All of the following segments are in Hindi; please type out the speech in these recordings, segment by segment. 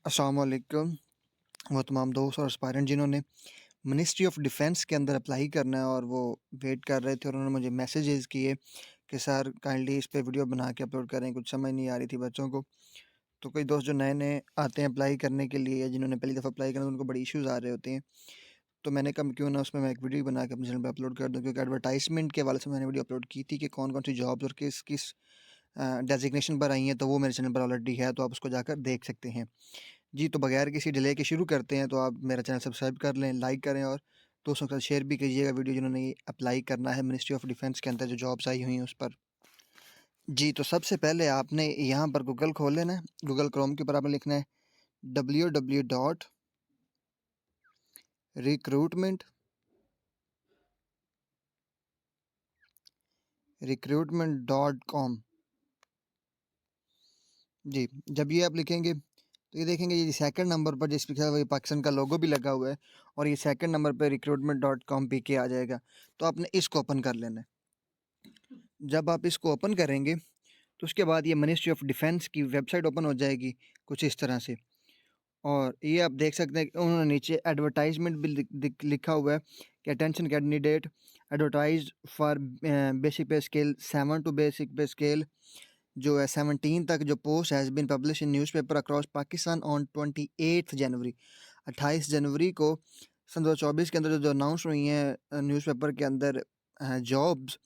अस्सलाम वालेकुम। वो तमाम दोस्त और एस्पायरेंट जिन्होंने मिनिस्ट्री ऑफ डिफेंस के अंदर अप्लाई करना है और वो वेट कर रहे थे और उन्होंने मुझे मैसेजेस किए कि सर काइंडली इस पे वीडियो बना के अपलोड करें, कुछ समझ नहीं आ रही थी बच्चों को। तो कई दोस्त जो नए-नए आते हैं अप्लाई करने के लिए या जिन्होंने पहली दफ़ा अप्लाई करना उनको बड़ी इश्यूज़ आ रहे होते हैं। तो मैंने कहा क्यों ना उसमें मैं एक वीडियो बना के अपने चैनल पे अपलोड कर दूँ, क्योंकि एडवर्टाइज़मेंट के हवाले से मैंने वीडियो अपलोड की थी कि कौन-कौन सी जॉब्स और किस-किस डेज़िग्नेशन पर आई हैं, तो वो मेरे चैनल पर ऑलरेडी है, तो आप उसको जाकर देख सकते हैं। जी, तो बगैर किसी डिले के शुरू करते हैं, तो आप मेरा चैनल सब्सक्राइब कर लें, लाइक करें और दोस्तों के साथ शेयर भी कीजिएगा वीडियो जिन्होंने ये अप्लाई करना है मिनिस्ट्री ऑफ डिफेंस के अंदर जो जॉब्स आई हुई हैं उस पर। जी, तो सबसे पहले आपने यहाँ पर गूगल खोल लेना है, गूगल क्रोम के ऊपर आपने लिखना है www.recruitment.com। जी, जब ये आप लिखेंगे तो ये देखेंगे ये सेकंड नंबर पर जिस पे लिखा हुआ है पाकिस्तान का लोगो भी लगा हुआ है और ये सेकंड नंबर पे recruitment.com पी के आ जाएगा। तो आपने इसको ओपन कर लेना है। जब आप इसको ओपन करेंगे तो उसके बाद ये मिनिस्ट्री ऑफ डिफेंस की वेबसाइट ओपन हो जाएगी कुछ इस तरह से। और ये आप देख सकते हैं कि उन्होंने नीचे एडवर्टाइजमेंट भी लिखा हुआ है कि attention candidate advertise for basic pay scale 7 to basic pay scale जो है 17 तक जो post has been publish in newspaper across Pakistan on 28 January 28 जनवरी को सन 2024 के अंदर जो अनाउंस हुई हैं न्यूज़पेपर के अंदर जॉब्स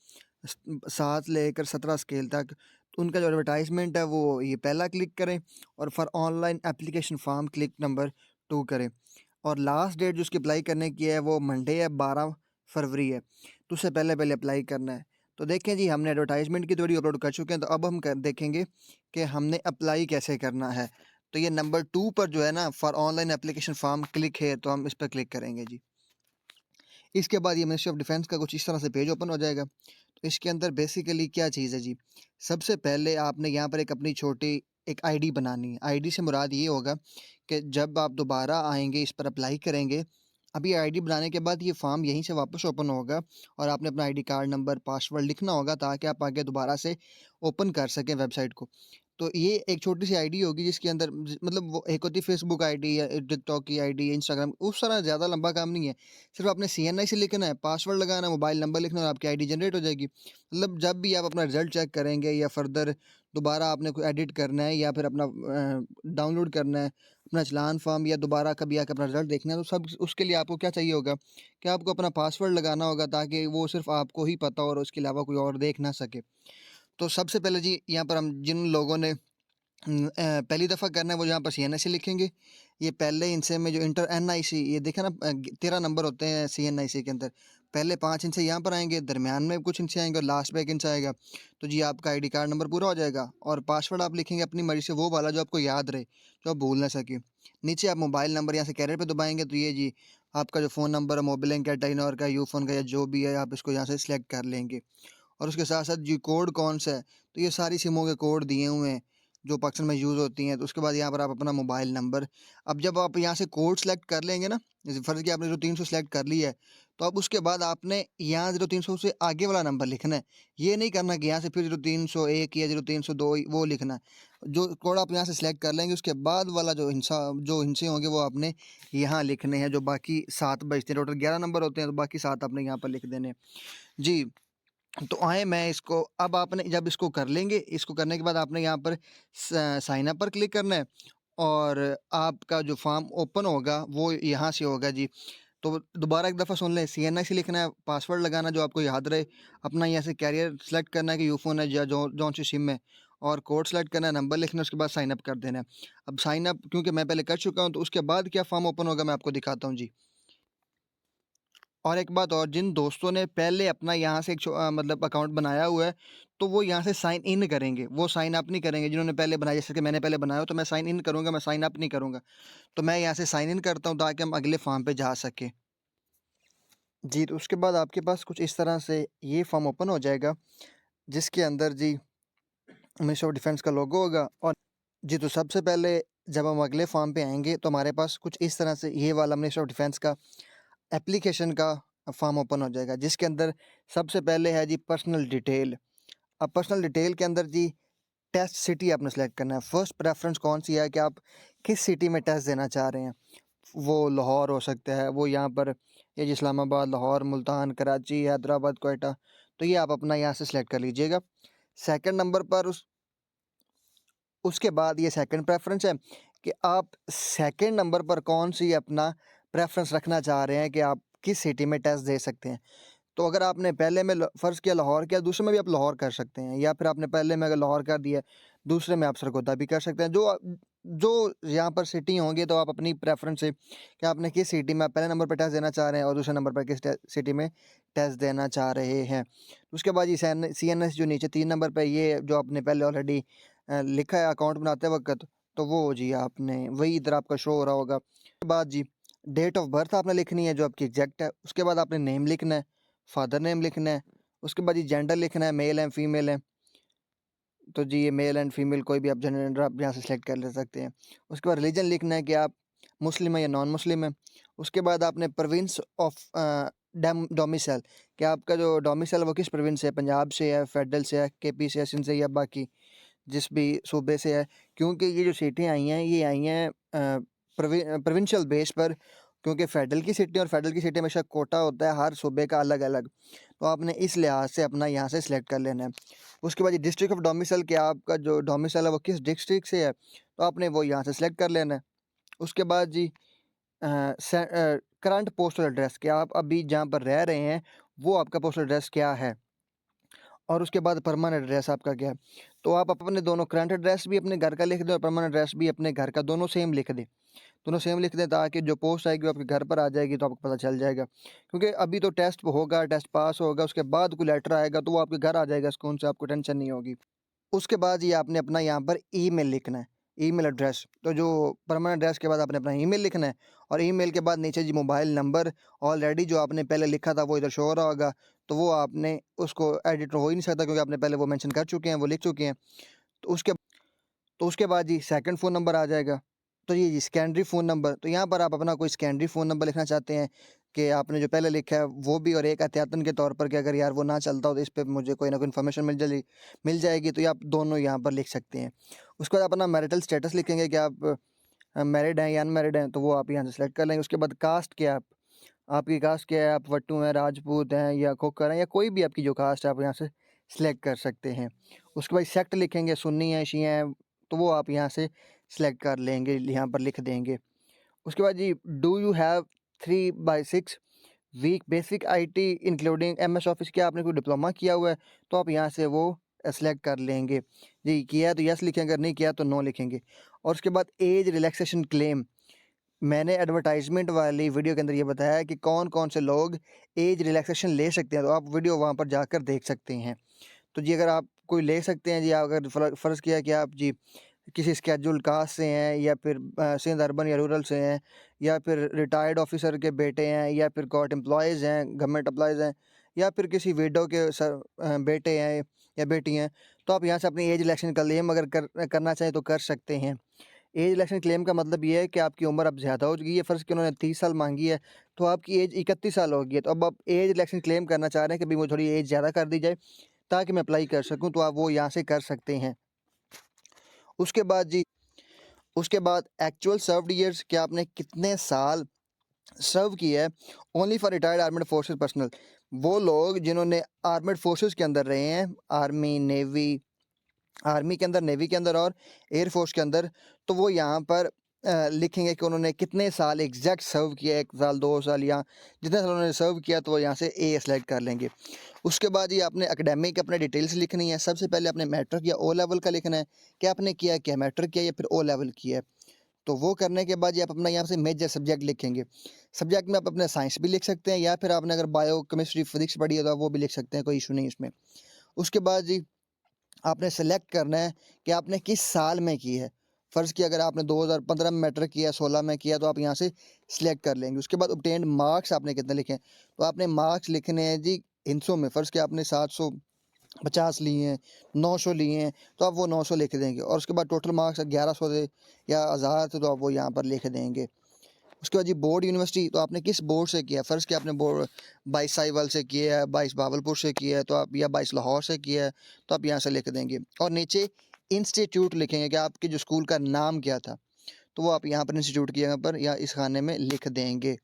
7 लेकर 17 स्केल तक। तो उनका जो एडवर्टाइजमेंट है वो ये पहला क्लिक करें और for online application form click number 2 करें और लास्ट डेट जो उसकी अप्लाई करने की है वो मंडे है 12 फरवरी है। तो उससे पहले अप्लाई करना है। तो देखें जी हमने एडवर्टाइजमेंट की तो वीडियो अपलोड कर चुके हैं, तो अब हम देखेंगे कि हमने अप्लाई कैसे करना है। तो ये नंबर 2 पर जो है ना for online application form click है, तो हम इस पर क्लिक करेंगे जी। इसके बाद ये मिनिस्ट्री ऑफ डिफेंस का कुछ इस तरह से पेज ओपन हो जाएगा। तो इसके अंदर बेसिकली क्या चीज़ है जी, सबसे पहले आपने यहाँ पर एक अपनी छोटी एक आईडी बनानी है। आईडी से मुराद ये होगा कि जब आप दोबारा आएँगे, इस पर अप्लाई करेंगे, अभी आईडी बनाने के बाद ये फॉर्म यहीं से वापस ओपन होगा और आपने अपना आईडी कार्ड नंबर, पासवर्ड लिखना होगा ताकि आप आगे दोबारा से ओपन कर सकें वेबसाइट को। तो ये एक छोटी-सी आईडी होगी जिसके अंदर मतलब वो एक होती है फेसबुक आईडी या टिकटॉक की आईडी, इंस्टाग्राम, उस तरह ज़्यादा लंबा काम नहीं है। सिर्फ़ आपने सीएनआई से लिखना है, पासवर्ड लगाना है, मोबाइल नंबर लिखना है और आपकी आईडी जनरेट हो जाएगी। मतलब जब भी आप अपना रिज़ल्ट चेक करेंगे या फ़र्दर दोबारा आपने कोई एडिट करना है या फिर अपना डाउनलोड करना है, अपना चालान फ़ॉर्म या दोबारा कभी आके अपना रिज़ल्ट देखना है, तो सब उसके लिए आपको क्या चाहिए होगा कि आपको अपना पासवर्ड लगाना होगा ताकि वो सिर्फ़ आपको ही पता हो और उसके अलावा कोई और देख ना सके। तो सबसे पहले जी यहाँ पर हम जिन लोगों ने पहली दफ़ा करना है वो यहाँ पर सीएनआईसी लिखेंगे। ये पहले इनसे में जो इंटर एनआईसी ये देखा ना 13 नंबर होते हैं सीएनआईसी के अंदर। पहले 5 इनसे यहाँ पर आएँगे, दरमियान में कुछ इनसे आएँगे और लास्ट में एक इनसे आएगा। तो जी आपका आईडी कार्ड नंबर पूरा हो जाएगा और पासवर्ड आप लिखेंगे अपनी मर्ज़ी से वो वाला जो आपको याद रहे, जो आप भूल ना सकें। नीचे आप मोबाइल नंबर यहाँ से कैरियर पे दबाएँगे तो ये जी आपका जो फ़ोन नंबर है मोबिलिंक या टेलीनॉर का, यूफ़ोन का या जो भी है आप इसको यहाँ से सिलेक्ट कर लेंगे। और उसके साथ-साथ जी कोड कौन-सा है, तो ये सारी सिमों के कोड दिए हुए हैं, जो पाकिस्तान में यूज़ होती हैं। तो उसके बाद यहाँ पर आप अपना मोबाइल नंबर अब जब आप यहाँ से कोड सेलेक्ट कर लेंगे ना, जैसे फ़र्ज़ किया आपने 0300 सेलेक्ट कर लिया है, तो अब उसके बाद आपने यहाँ 0300 से आगे वाला नंबर लिखना है। ये नहीं करना कि यहाँ से फिर 0301 या 0302 वो लिखना है। जो कोड आप यहाँ से सेलेक्ट कर लेंगे, उसके बाद वाला जो हिस्से होंगे वो आपने यहाँ लिखने हैं, जो बाकी 7 बचते हैं। टोटल 11 नंबर होते हैं, तो बाकी 7 आपने यहाँ पर लिख देने हैं। जी। तो आए मैं इसको अब आपने जब इसको कर लेंगे, इसको करने के बाद आपने यहाँ पर साइन अप पर क्लिक करना है और आपका जो फॉर्म ओपन होगा वो यहाँ से होगा जी। तो दोबारा एक दफ़ा सुन लें, सीएनआईसी लिखना है, पासवर्ड लगाना जो आपको याद रहे, अपना यहाँ से कैरियर सेलेक्ट करना है कि यूफ़ोन है या जो जौन सी सिम है और कोड सेलेक्ट करना है, नंबर लिखना है, उसके बाद साइन अप कर देना है। अब साइन अप क्योंकि मैं पहले कर चुका हूँ, तो उसके बाद क्या फॉर्म ओपन होगा मैं आपको दिखाता हूँ जी। और एक बात और, जिन दोस्तों ने पहले अपना यहाँ से मतलब अकाउंट बनाया हुआ है, तो वो यहाँ से साइन इन करेंगे, वो साइन अप नहीं करेंगे। जिन्होंने पहले बनाया, जैसे कि मैंने पहले बनाया हो, तो मैं साइन इन करूँगा, मैं साइन अप नहीं करूँगा। तो मैं यहाँ से साइन इन करता हूँ ताकि हम अगले फॉर्म पे जा सकें। जी, तो उसके बाद आपके पास कुछ इस तरह से ये फॉर्म ओपन हो जाएगा, जिसके अंदर जी मिनिस्ट्री ऑफ डिफेंस का लोगो होगा। और जी, तो सबसे पहले जब हम अगले फॉर्म पे आएँगे, तो हमारे पास कुछ इस तरह से ये वाला मिनिस्ट्री ऑफ डिफेंस का एप्लीकेशन का फॉर्म ओपन हो जाएगा, जिसके अंदर सबसे पहले है जी पर्सनल डिटेल। अब पर्सनल डिटेल के अंदर जी टेस्ट सिटी आपने सेलेक्ट करना है। फर्स्ट प्रेफरेंस कौन सी है कि आप किस सिटी में टेस्ट देना चाह रहे हैं। वो लाहौर हो सकता है, वो यहाँ पर ये जी इस्लामाबाद, लाहौर, मुल्तान, कराची, हैदराबाद, कोयटा, तो ये आप अपना यहाँ से सिलेक्ट कर लीजिएगा। सेकंड नंबर पर उसके बाद ये सेकंड प्रेफरेंस है कि आप सेकंड नंबर पर कौन सी अपना प्रेफरेंस रखना चाह रहे हैं कि आप किस सिटी में टेस्ट दे सकते हैं। तो अगर आपने पहले में फ़र्ज़ किया लाहौर किया, दूसरे में भी आप लाहौर कर सकते हैं, या फिर आपने पहले में अगर लाहौर कर दिया, दूसरे में आप सरगोदा भी कर सकते हैं। जो यहाँ पर सिटी होंगी, तो आप अपनी प्रेफ़रेंस से कि आपने किस सिटी में आप पहले नंबर पर टेस्ट देना चाह रहे हैं और दूसरे नंबर पर किस सिटी में टेस्ट देना चाह रहे हैं। उसके बाद ये CNS जो नीचे 3 नंबर पे, ये जो आपने पहले ऑलरेडी लिखा है अकाउंट बनाते वक़्त, तो वो जी आपने वही इधर आपका शो हो रहा होगा। उसके बाद जी डेट ऑफ़ बर्थ आपने लिखनी है जो आपकी एग्जैक्ट है। उसके बाद आपने नेम लिखना है, फादर नेम लिखना है। उसके बाद ये जेंडर लिखना है, मेल है फीमेल है। तो जी ये मेल एंड फीमेल कोई भी आप जेंडर आप यहाँ से सेलेक्ट कर ले सकते हैं। उसके बाद रिलीजन लिखना है कि आप मुस्लिम है या नॉन मुस्लिम है। उसके बाद आपने प्रोविंस ऑफ डोमिसाइल, कि आपका जो डोमिसाइल वो किस प्रोविंस से है, पंजाब से है, फेडरल से है, KP से है, सिंध से, या बाकी जिस भी सूबे से है। क्योंकि ये जो सीटें आई हैं, ये आई हैं प्रोविंशियल बेस पर, क्योंकि फेडरल की सीटें और फेडरल की सीटें हमेशा कोटा होता है हर सूबे का अलग अलग। तो आपने इस लिहाज से अपना यहाँ से सिलेक्ट कर लेना है। उसके बाद ये डिस्ट्रिक्ट ऑफ डोमिसाइल, कि आपका जो डोमिसाइल है वो किस डिस्ट्रिक्ट से है, तो आपने वो यहाँ से सिलेक्ट कर लेना है। उसके बाद जी करंट पोस्टल एड्रेस, कि आप अभी जहाँ पर रह रहे हैं वो आपका पोस्टल एड्रेस क्या है। और उसके बाद परमानेंट एड्रेस आपका क्या है। तो आप अपने दोनों करंट एड्रेस भी अपने घर का लिख दें और परमानेंट एड्रेस भी अपने घर का, दोनों सेम लिख दें। दोनों सेम लिख दें ताकि जो पोस्ट आएगी वो आपके घर पर आ जाएगी, तो आपको पता चल जाएगा। क्योंकि अभी तो टेस्ट होगा, टेस्ट पास होगा, उसके बाद कोई लेटर आएगा तो वो आपके घर आ जाएगा स्कूल से, आपको टेंशन नहीं होगी। उसके बाद ये आपने अपना यहाँ पर ईमेल लिखना है, ईमेल एड्रेस। तो जो परमानेंट एड्रेस के बाद आपने अपना ईमेल लिखना है, और ईमेल के बाद नीचे जी मोबाइल नंबर ऑलरेडी जो आपने पहले लिखा था वो इधर शो हो रहा होगा, तो वो आपने उसको एडिट हो ही नहीं सकता क्योंकि आपने पहले वो मेंशन कर चुके हैं, वो लिख चुके हैं। तो उसके बाद जी सेकंड फ़ोन नंबर आ जाएगा। तो ये जी सेकेंडरी फ़ोन नंबर, तो यहाँ पर आप अपना कोई सेकेंडरी फ़ोन नंबर लिखना चाहते हैं कि आपने जो पहले लिखा है वो भी, और एक एहतियातन के तौर पर कि अगर यार वो ना चलता हो तो इस पे मुझे कोई ना कोई इन्फॉर्मेशन मिल जाएगी, तो ये आप दोनों यहाँ पर लिख सकते हैं। उसके बाद अपना मैरिटल स्टेटस लिखेंगे कि आप मैरिड हैं या अनमैरिड हैं, तो वो आप यहाँ से सेलेक्ट कर लेंगे। उसके बाद कास्ट क्या है, आपकी कास्ट क्या है, आप वट्टू हैं, राजपूत हैं, या खोखर हैं, या कोई भी आपकी जो कास्ट है आप यहाँ से सिलेक्ट कर सकते हैं। उसके बाद सेक्ट लिखेंगे, सुन्नी हैं, शिया हैं, तो वो आप यहाँ से सिलेक्ट कर लेंगे, यहाँ पर लिख देंगे। उसके बाद जी do you have 3/6 week basic IT including MS office, क्या आपने कोई डिप्लोमा किया हुआ है, तो आप यहाँ से वो सेलेक्ट कर लेंगे। जी किया है तो यस लिखेंगे, अगर नहीं किया तो नो लिखेंगे। और उसके बाद एज रिलैक्सेशन क्लेम, मैंने एडवर्टाइजमेंट वाली वीडियो के अंदर ये बताया है कि कौन कौन से लोग एज रिलैक्सेशन ले सकते हैं, तो आप वीडियो वहाँ पर जाकर देख सकते हैं। तो जी अगर आप कोई ले सकते हैं जी, अगर फ़र्ज़ किया कि आप जी किसी स्केड्यूल्ड कास्ट से हैं, या फिर सिंध अर्बन या रूरल से हैं, या फिर रिटायर्ड ऑफिसर के बेटे हैं, या फिर कोर्ट एम्प्लॉयज़ हैं, गवर्नमेंट एम्प्लॉयज़ हैं, या फिर किसी विडो के बेटे हैं या बेटी हैं, तो आप यहाँ से अपनी एज इलेक्शन क्लेम अगर करना चाहें तो कर सकते हैं। एज इलेक्शन क्लेम का मतलब ये है कि आपकी उम्र अब ज़्यादा हो चुकी है, फ़र्ज़ कि उन्होंने 30 साल मांगी है, तो आपकी एज 31 साल हो गई है, तो अब आप एज इलेक्शन क्लेम करना चाह रहे हैं कि भाई मुझे थोड़ी एज ज़्यादा कर दी जाए ताकि मैं अप्लाई कर सकूँ, तो आप वो यहाँ से कर सकते हैं। उसके बाद जी उसके बाद एक्चुअल सर्व्ड ईयर्स, कि आपने कितने साल सर्व किया है। Only for retired armed forces personal, वो लोग जिन्होंने आर्मेड फोर्सेस के अंदर रहे हैं, आर्मी के अंदर, नेवी के अंदर और एयर फोर्स के अंदर, तो वो यहाँ पर लिखेंगे कि उन्होंने कितने साल एग्जैक्ट सर्व किया, 1 साल, 2 साल, या जितने साल उन्होंने सर्व किया, तो वो यहाँ से ए सेलेक्ट कर लेंगे। उसके बाद ये आपने एकेडमिक अपने डिटेल्स लिखनी है। सबसे पहले आपने मैट्रिक या ओ लेवल का लिखना है कि आपने किया क्या, मैट्रिक किया या फिर ओ लेवल किया है। तो वो करने के बाद ये आप अपना यहाँ से मेजर सब्जेक्ट लिखेंगे। सब्जेक्ट में आप अपना साइंस भी लिख सकते हैं, या फिर आपने अगर बायो, केमिस्ट्री, फिजिक्स पढ़ी है तो आप वो भी लिख सकते हैं, कोई इशू नहीं इसमें। उसके बाद जी आपने सेलेक्ट करना है कि आपने किस साल में की है। फ़र्ज़ किया अगर आपने 2015 में मैट्रिक किया, 16 में किया, तो आप यहाँ से सिलेक्ट कर लेंगे। उसके बाद ऑब्टेन्ड मार्क्स आपने कितने लिखे हैं, तो आपने मार्क्स लिखने हैं जी हिंसों में। फ़र्ज़ किया आपने 750 लिए हैं, 900 लिए हैं, तो आप वो 900 लिख देंगे। और उसके बाद टोटल मार्क्स 1100 थे या 1000 थे, तो आप वो यहाँ पर लिख देंगे। उसके बाद जी बोर्ड यूनिवर्सिटी, तो आपने किस बोर्ड से किया है। फ़र्ज़ किया आपने बोर्ड 22 साहिवाल से किया है, 22 बहावलपुर से किया है, तो आप, या 22 लाहौर से किया है, तो आप यहाँ से लिख देंगे। और नीचे इंस्टीट्यूट लिखेंगे कि आपके जो स्कूल का नाम क्या था, तो वो आप यहाँ पर इंस्टीट्यूट के यहाँ पर या इस खाने में लिख देंगे।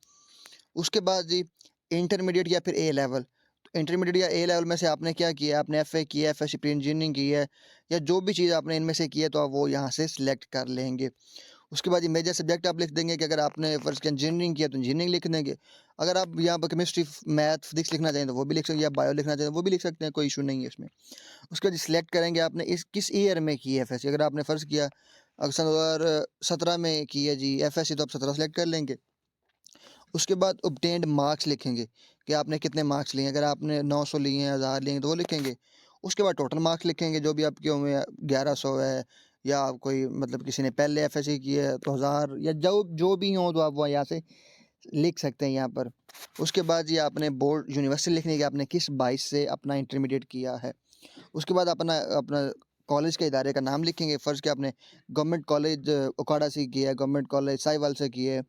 उसके बाद जी इंटरमीडिएट या फिर ए लेवल, तो इंटरमीडिएट या ए लेवल में से आपने क्या किया है, आपने एफए किया है, एफएससी प्री इंजीनियरिंग की है, या जो भी चीज़ आपने इनमें से की है तो आप वो यहाँ से सिलेक्ट कर लेंगे। उसके बाद ये मेजर सब्जेक्ट आप लिख देंगे कि अगर आपने फ़र्ज़ किया इंजीनियरिंग किया तो इंजीनियरिंग लिख देंगे। अगर आप यहाँ पर केमिस्ट्री, मैथ, फिजिक्स लिखना चाहें तो वो भी लिख सकते हैं, या बायो लिखना चाहें तो वो भी लिख सकते हैं, कोई इशू नहीं है इसमें। उसके बाद सिलेक्ट करेंगे आपने इस किस ईयर में की है एफएससी। अगर आपने फ़र्ज़ किया अगर सन 2017 में की है जी एफएससी, तो आप 17 सेलेक्ट कर लेंगे। उसके बाद ऑब्टेन्ड मार्क्स लिखेंगे कि आपने कितने मार्क्स लिए हैं। अगर आपने 900 लिए हैं, 1000 लिए हैं, तो वो लिखेंगे। उसके बाद टोटल मार्क्स लिखेंगे जो भी आपके होंगे, 1100 है, या कोई मतलब किसी ने पहले एफएससी की है तो 1000, या जो जो भी हो तो आप वो यहाँ से लिख सकते हैं यहाँ पर। उसके बाद ये आपने बोर्ड यूनिवर्सिटी लिखनी है कि आपने किस 22 से अपना इंटरमीडिएट किया है। उसके बाद अपना अपना कॉलेज के इदारे का नाम लिखेंगे। फ़र्ज़ किया आपने गवर्नमेंट कॉलेज ओकाड़ा से किया है, गवर्नमेंट कॉलेज साहिवाल से किया है,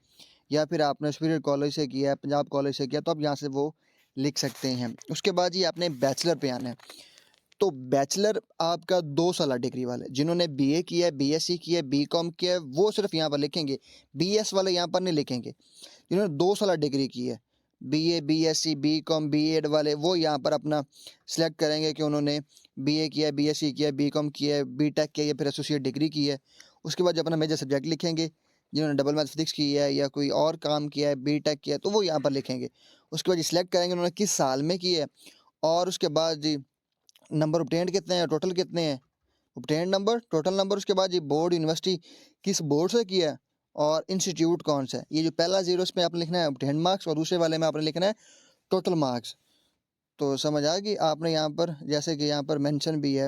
या फिर आपने सुपीरियर कॉलेज से किया है, पंजाब कॉलेज से किया, तो आप यहाँ से वो लिख सकते हैं। उसके बाद ये आपने बैचलर पे आना है। तो बैचलर आपका 2 साल डिग्री वाले, जिन्होंने बीए किया है, बीएससी किया है, बीकॉम किया है, वो सिर्फ यहाँ पर लिखेंगे। बीएस वाले यहाँ पर नहीं लिखेंगे। जिन्होंने 2 साल डिग्री की है, बीए, बीएससी, बीकॉम, बीएड वाले, वो यहाँ पर अपना सिलेक्ट करेंगे कि उन्होंने बीए किया है, बीएससी किया है, बीकॉम किया है, बीटेक किया है, या फिर एसोसिएट डिग्री की है। उसके बाद जो अपना मेजर सब्जेक्ट लिखेंगे, जिन्होंने डबल मैथ फिजिक्स की है या कोई और काम किया है, बीटेक किया है, तो वो यहाँ पर लिखेंगे। उसके बाद ये सिलेक्ट करेंगे उन्होंने किस साल में की है, और उसके बाद जी नंबर ऑब्टेन्ड कितने हैं, टोटल कितने हैं, ऑब्टेन्ड नंबर, टोटल नंबर। उसके बाद ये बोर्ड, यूनिवर्सिटी किस बोर्ड से किया है, और इंस्टीट्यूट कौन सा है। ये जो पहला जीरो इसमें आपने लिखना है ऑब्टेन्ड मार्क्स, और दूसरे वाले में आपने लिखना है टोटल मार्क्स। तो समझ आ गई आपने यहाँ पर, जैसे कि यहाँ पर मेंशन भी है,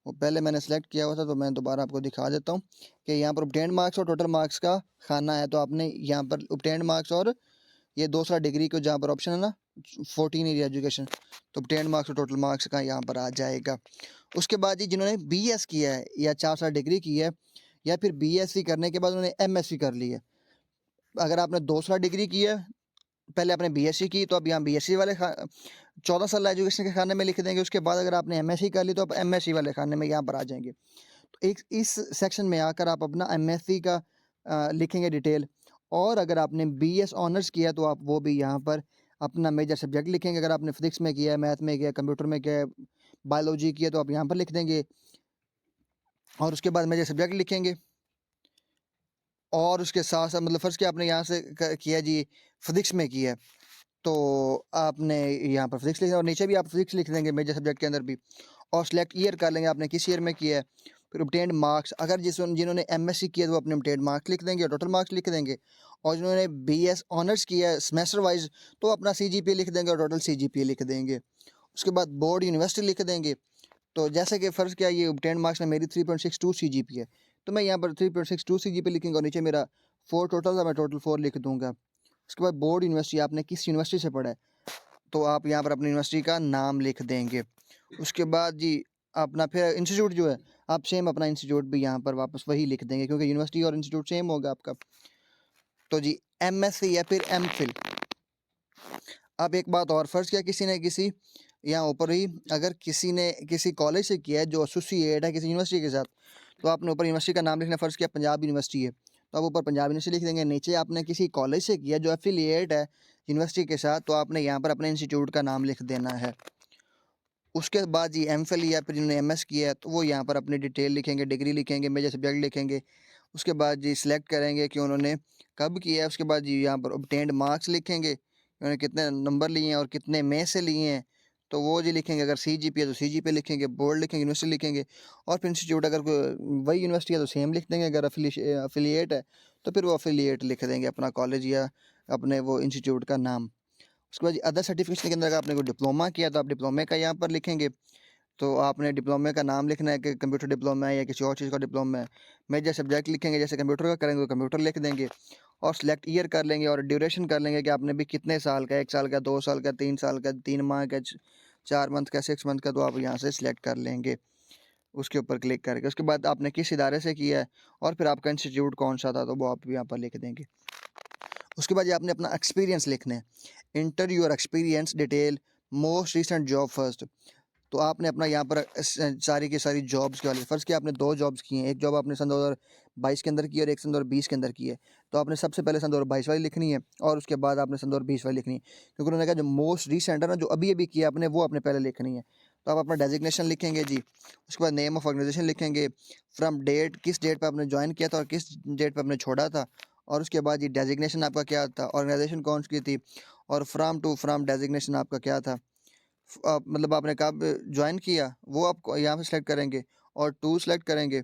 वो पहले मैंने सेलेक्ट किया हुआ था तो मैं दोबारा आपको दिखा देता हूँ कि यहाँ पर ऑब्टेन्ड मार्क्स और टोटल मार्क्स का खाना है। तो आपने यहाँ पर ऑब्टेन्ड मार्क्स और ये 2 साल डिग्री को जहाँ पर ऑप्शन है ना 14 ईयर एजुकेशन, तो ऑब्टेन्ड मार्क्स और टोटल मार्क्स का यहाँ पर आ जाएगा। उसके बाद जी जिन्होंने बीएस किया है या 4 साल डिग्री की है, या फिर बीएससी करने के बाद उन्होंने एमएससी कर ली है। अगर आपने 2 साल डिग्री की है, पहले आपने बीएससी की, तो अब यहाँ बीएससी वाले 14 साल एजुकेशन के खाने में लिख देंगे। उसके बाद अगर आपने एमएससी कर ली तो आप एमएससी वाले खाने में यहाँ पर आ जाएंगे। तो एक इस सेक्शन में आकर आप अपना एमएससी का लिखेंगे डिटेल, और अगर आपने बीएस ऑनर्स किया तो आप वो भी यहाँ पर अपना मेजर सब्जेक्ट लिखेंगे। अगर आपने फिजिक्स में किया है, मैथ में किया है, कंप्यूटर में किया है, बायोलॉजी किया, तो आप यहाँ पर लिख देंगे, और उसके बाद मेजर सब्जेक्ट लिखेंगे। और उसके साथ साथ मतलब फ़र्ज़ किया आपने यहाँ से किया जी फिजिक्स में किया है, तो आपने यहाँ पर फिजिक्स लिखना, और नीचे भी आप फिजिक्स लिख देंगे मेजर सब्जेक्ट के अंदर भी, और सिलेक्ट ईयर कर लेंगे आपने किस ईयर में किया है। फिर ऑब्टेन्ड मार्क्स, अगर जिन्होंने एमएससी किया है तो वो अपने ऑब्टेन्ड मार्क्स लिख देंगे और टोटल मार्क्स लिख देंगे, और जिन्होंने बीएस ऑनर्स किया है सेमेस्टर वाइज तो अपना सीजीपीए लिख देंगे और टोटल सीजीपीए लिख देंगे। उसके बाद बोर्ड, यूनिवर्सिटी लिख देंगे। तो जैसे कि फ़र्ज़ किया ये ऑब्टेन्ड मार्क्स में मेरी 3.62 सीजीपीए है, तो मैं यहाँ पर 3.62 सीजीपीए लिखूँगा, और नीचे मेरा 4 टोटल था, मैं टोटल 4 लिख दूँगा। उसके बाद बोर्ड, यूनिवर्सिटी, आपने किस यूनिवर्सिटी से पढ़ा है, तो आप यहाँ पर अपनी यूनिवर्सिटी का नाम लिख देंगे। उसके बाद जी अपना फिर इंस्टीट्यूट जो है, आप सेम अपना इंस्टीट्यूट भी यहाँ पर वापस वही लिख देंगे, क्योंकि यूनिवर्सिटी और इंस्टीट्यूट सेम होगा आपका। तो जी एमएससी या फिर एमफिल। अब एक बात और, फ़र्ज़ किया किसी ने किसी यहाँ ऊपर ही अगर किसी ने किसी कॉलेज से किया है जो एसोसिएट है किसी यूनिवर्सिटी के साथ, तो आपने ऊपर यूनिवर्सिटी का नाम लिखना है। फ़र्ज़ किया पंजाब यूनिवर्सिटी है, तो आप ऊपर पंजाब यूनिवर्सिटी लिख देंगे। नीचे आपने किसी कॉलेज से किया जो एफिलिएट है यूनिवर्सिटी के साथ, तो आपने यहाँ पर अपने इंस्टीट्यूट का नाम लिख देना है। उसके बाद जी एमफिल या फिर जिन्होंने एमएस किया है, तो वो यहाँ पर अपनी डिटेल लिखेंगे, डिग्री लिखेंगे, मेजर सब्जेक्ट लिखेंगे। उसके बाद जी सिलेक्ट करेंगे कि उन्होंने कब किया है। उसके बाद जी यहाँ पर ऑब्टेन्ड मार्क्स लिखेंगे, उन्होंने कितने नंबर लिए हैं और कितने में से लिए हैं, तो वो जी लिखेंगे। अगर सीजीपीए तो सीजीपीए लिखेंगे, बोर्ड लिखेंगे, यूनिवर्सिटी लिखेंगे, और फिर इंस्टीट्यूट अगर वही यूनिवर्सिटी है तो सेम लिख देंगे। अगर अफिलिएट है तो फिर वो अफिलिएट लिख देंगे अपना कॉलेज या अपने वो इंस्टीट्यूट का नाम। उसके बाद अदर सर्टिफिकेशन के अंदर अगर आपने कोई डिप्लोमा किया तो आप डिप्लोमे का यहाँ पर लिखेंगे। तो आपने डिप्लोमे का नाम लिखना है कि कंप्यूटर डिप्लोमा है या किसी और चीज़ का डिप्लोमा है। मेजर सब्जेक्ट लिखेंगे, जैसे कंप्यूटर का करेंगे तो कंप्यूटर लिख देंगे, और सिलेक्ट ईयर कर लेंगे और ड्यूरेशन कर लेंगे कि आपने भी कितने साल का, 1 साल का, 2 साल का, 3 साल का, 3 माह का, 4 मंथ का, 6 मंथ का, तो आप यहाँ से सिलेक्ट कर लेंगे उसके ऊपर क्लिक करके। उसके बाद आपने किस इदारे से किया है और फिर आपका इंस्टीट्यूट कौन सा था, तो वो आप यहाँ पर लिख देंगे। उसके बाद ये आपने अपना एक्सपीरियंस लिखना है। Inter your experience detail, most recent job first. तो आपने अपना यहाँ पर सारी की सारी जॉब्स के वाले फ़र्ज़ किया आपने 2 जॉब्स की हैं, एक जॉब आपने सन 2022 के अंदर की है और एक सन 2020 के अंदर की है। तो आपने सबसे पहले सन 2022 वाली लिखनी है और उसके बाद आपने सन 2020 वाली लिखनी है, क्योंकि उन्होंने कहा जो मोस्ट रीसेंट है ना, जो अभी-अभी किया आपने, वो आपने पहले लिखनी है। तो आप अपना डेज़िग्नेशन लिखेंगे जी, उसके बाद नेम ऑफ़ ऑर्गनाइज़ेशन लिखेंगे, फ्रॉम डेट किस डेट पे आपने जॉइन किया था और किस डेट पे आपने छोड़ा था, और उसके बाद ये डेज़िग्नेशन आपका क्या था, ऑर्गनाइज़ेशन कौन सी थी, और फ्रॉम डेज़िग्नेशन आपका क्या था। मतलब आपने कब जॉइन किया, वो आप यहाँ पे सेलेक्ट करेंगे और टू सेलेक्ट करेंगे,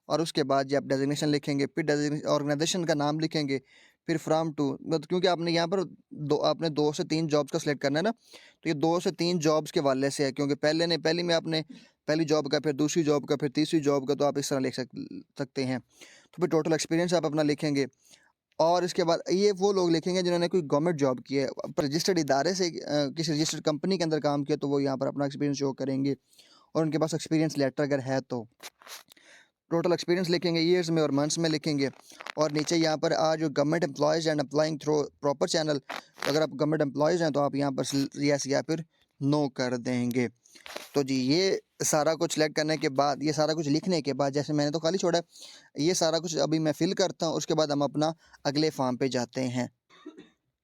और उसके बाद ये आप डेज़िग्नेशन लिखेंगे, फिर ऑर्गनाइज़ेशन का नाम लिखेंगे, फिर फ्रॉम टू, मतलब क्योंकि आपने यहाँ पर आपने 2 से 3 जॉब्स का सिलेक्ट करना है ना, तो ये 2 से 3 जॉब्स के हवाले से है, क्योंकि पहली में आपने पहली जॉब का, फिर दूसरी जॉब का, फिर तीसरी जॉब का, तो आप इस तरह लिख सकते हैं। तो फिर टोटल एक्सपीरियंस आप अपना लिखेंगे, और इसके बाद ये वो लोग लिखेंगे जिन्होंने कोई गवर्नमेंट जॉब की है, रजिस्टर्ड इदारे से किसी रजिस्टर्ड कंपनी के अंदर काम किया, तो वो यहाँ पर अपना एक्सपीरियंस शो करेंगे, और उनके पास एक्सपीरियंस लेटर अगर है तो टोटल एक्सपीरियंस लिखेंगे, ईयर्स में और मंथ्स में लिखेंगे, और नीचे यहाँ पर जो government employees and applying through proper channel, अगर आप गवर्नमेंट एम्प्लॉयज़ हैं तो आप यहाँ पर यस या फिर नो कर देंगे। तो जी ये सारा कुछ सेलेक्ट करने के बाद, ये सारा कुछ लिखने के बाद, जैसे मैंने तो खाली छोड़ा है, ये सारा कुछ अभी मैं फिल करता हूँ, उसके बाद हम अपना अगले फॉर्म पे जाते हैं।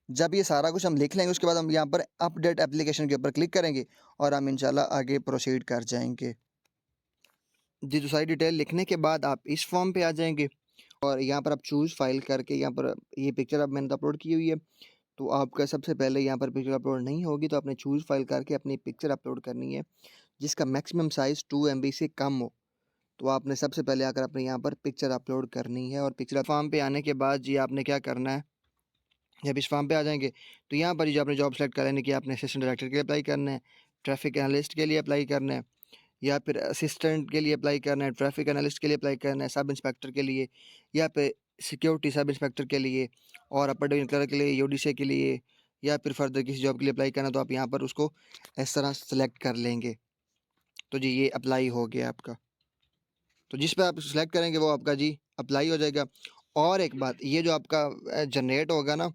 जब ये सारा कुछ हम लिख लेंगे, उसके बाद हम यहाँ पर अपडेट एप्लीकेशन के ऊपर क्लिक करेंगे और हम इंशाल्लाह आगे प्रोसीड कर जाएंगे। जी, तो सारी डिटेल लिखने के बाद आप इस फॉर्म पे आ जाएंगे, और यहाँ पर आप चूज़ फाइल करके, यहाँ पर ये पिक्चर अब मैंने तो अपलोड की हुई है, तो आपका सबसे पहले यहाँ पर पिक्चर अपलोड नहीं होगी, तो आपने चूज़ फाइल करके अपनी पिक्चर अपलोड करनी है, जिसका मैक्सिमम साइज़ 2 MB से कम हो। तो आपने सबसे पहले आकर अपने यहाँ पर पिक्चर अपलोड करनी है, और पिक्चर फॉर्म पे आने के बाद जी आपने क्या करना है, जब इस फॉर्म पे आ जाएंगे तो यहाँ पर जो आपने जॉब सेलेक्ट कर लेनी कि आपने असिस्टेंट डायरेक्टर के लिए अप्लाई करना है, ट्रैफिक एनालिस्ट के लिए अप्लाई करना है, या फिर असिस्टेंट के लिए अप्लाई करना है, ट्रैफिक एनालिस्ट के लिए अप्लाई करना है, सब इंस्पेक्टर के लिए, या फिर सिक्योरिटी सब इंस्पेक्टर के लिए, और अपर डिवीजन क्लर्क के लिए, यूडीसी के लिए, या फिर फर्दर किसी जॉब के लिए अप्लाई करना, तो आप यहाँ पर उसको इस तरह सेलेक्ट कर लेंगे। तो जी ये अप्लाई हो गया आपका। तो जिस पे आप सेलेक्ट करेंगे वो आपका जी अप्लाई हो जाएगा। और एक बात, ये जो आपका जनरेट होगा ना,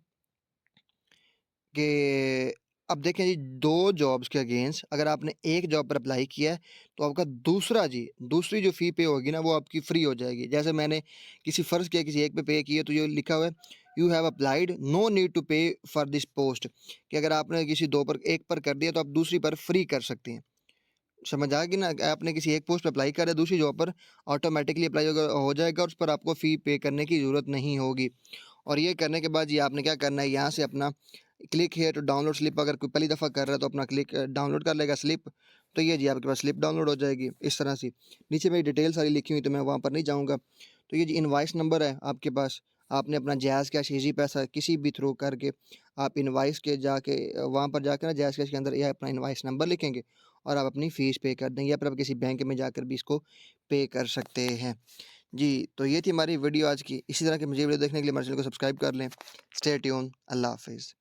कि अब देखें जी, 2 जॉब्स के अगेंस्ट अगर आपने एक जॉब पर अप्लाई किया है, तो आपका दूसरी जो फ़ी पे होगी ना, वो आपकी फ्री हो जाएगी। जैसे मैंने किसी फ़र्ज़ किया किसी एक पे किया, तो ये लिखा हुआ है, you have applied, no need to pay for this post, कि अगर आपने किसी 2 पर, एक पर कर दिया, तो आप दूसरी पर फ्री कर सकते हैं। समझ आ गई ना? आपने किसी एक पोस्ट पे अप्लाई करा है, दूसरी जॉब पर ऑटोमेटिकली अप्लाई हो जाएगा, और उस पर आपको फ़ी पे करने की ज़रूरत नहीं होगी। और ये करने के बाद ये आपने क्या करना है, यहाँ से अपना click here to download slip, अगर कोई पहली दफ़ा कर रहा है तो अपना क्लिक डाउनलोड कर लेगा स्लिप, तो ये जी आपके पास स्लिप डाउनलोड हो जाएगी इस तरह से। नीचे मेरी डिटेल सारी लिखी हुई, तो मैं वहाँ पर नहीं जाऊँगा। तो ये जी इनवॉइस नंबर है आपके पास, आपने अपना जैज़ कैश, ईज़ी पैसा किसी भी थ्रू करके आप इनवॉइस के जाके वहाँ पर जाकर ना जैज़ कैश के अंदर ये अपना इनवॉइस नंबर लिखेंगे, और आप अपनी फ़ीस पे कर देंगे, या फिर आप किसी बैंक में जाकर भी इसको पे कर सकते हैं। जी, तो ये थी हमारी वीडियो आज की। इसी तरह की मुझे वीडियो देखने के लिए हमारे चैनल को सब्सक्राइब कर लें। स्टे ट्यून, अल्लाह हाफ़िज़।